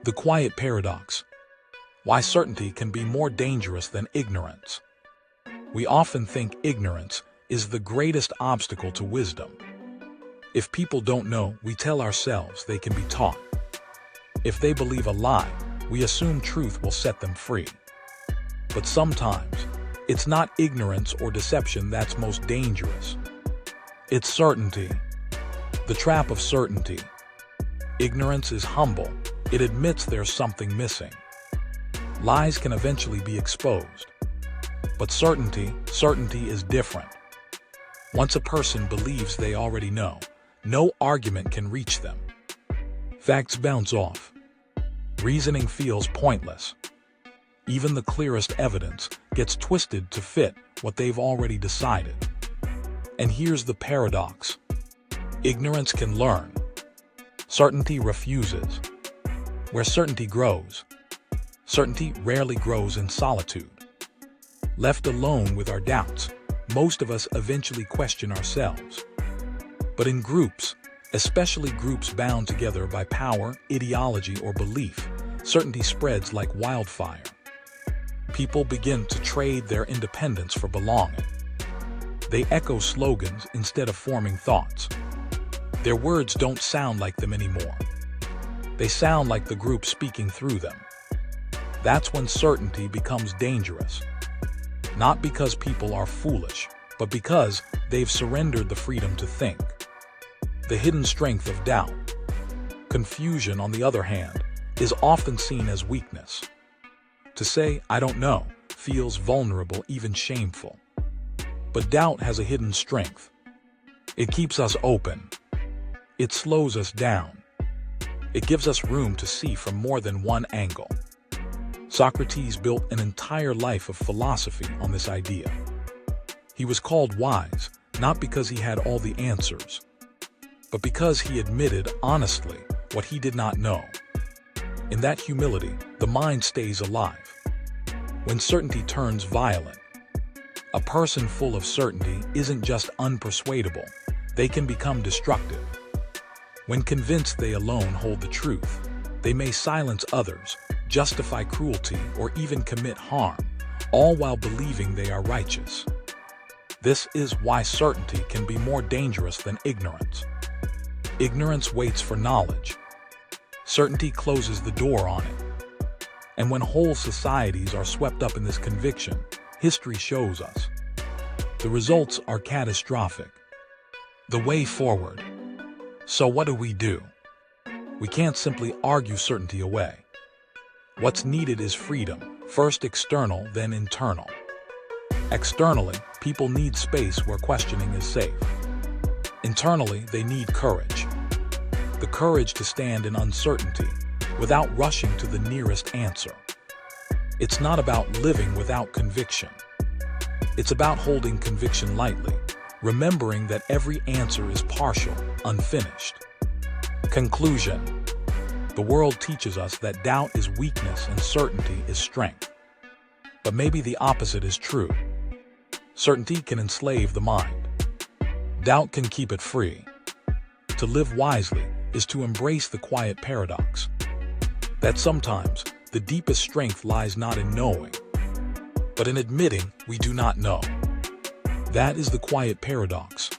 The quiet paradox. Why certainty can be more dangerous than ignorance. We often think ignorance is the greatest obstacle to wisdom. If people don't know, we tell ourselves they can be taught. If they believe a lie, we assume truth will set them free. But sometimes, it's not ignorance or deception that's most dangerous. It's certainty. The trap of certainty. Ignorance is humble. It admits there's something missing. Lies can eventually be exposed. But certainty is different. Once a person believes they already know, no argument can reach them. Facts bounce off. Reasoning feels pointless. Even the clearest evidence gets twisted to fit what they've already decided. And here's the paradox. Ignorance can learn. Certainty refuses. Where certainty grows, certainty rarely grows in solitude. Left alone with our doubts, most of us eventually question ourselves. But in groups, especially groups bound together by power, ideology, or belief, certainty spreads like wildfire. People begin to trade their independence for belonging. They echo slogans instead of forming thoughts. Their words don't sound like them anymore. They sound like the group speaking through them. That's when certainty becomes dangerous. Not because people are foolish, but because they've surrendered the freedom to think. The hidden strength of doubt. Confusion, on the other hand, is often seen as weakness. To say, "I don't know," feels vulnerable, even shameful. But doubt has a hidden strength. It keeps us open. It slows us down. It gives us room to see from more than one angle. Socrates built an entire life of philosophy on this idea. He was called wise, not because he had all the answers, but because he admitted honestly what he did not know. In that humility, the mind stays alive. When certainty turns violent, a person full of certainty isn't just unpersuadable, they can become destructive. When convinced they alone hold the truth, they may silence others, justify cruelty, or even commit harm, all while believing they are righteous. This is why certainty can be more dangerous than ignorance. Ignorance waits for knowledge. Certainty closes the door on it. And when whole societies are swept up in this conviction, history shows us. The results are catastrophic. The way forward. So what do? We can't simply argue certainty away. What's needed is freedom, first external, then internal. Externally, people need space where questioning is safe. Internally, they need courage. The courage to stand in uncertainty without rushing to the nearest answer. It's not about living without conviction. It's about holding conviction lightly, remembering that every answer is partial, unfinished. Conclusion. The world teaches us that doubt is weakness and certainty is strength. But maybe the opposite is true. Certainty can enslave the mind. Doubt can keep it free. To live wisely is to embrace the quiet paradox. That sometimes the deepest strength lies not in knowing, but in admitting we do not know. That is the quiet paradox.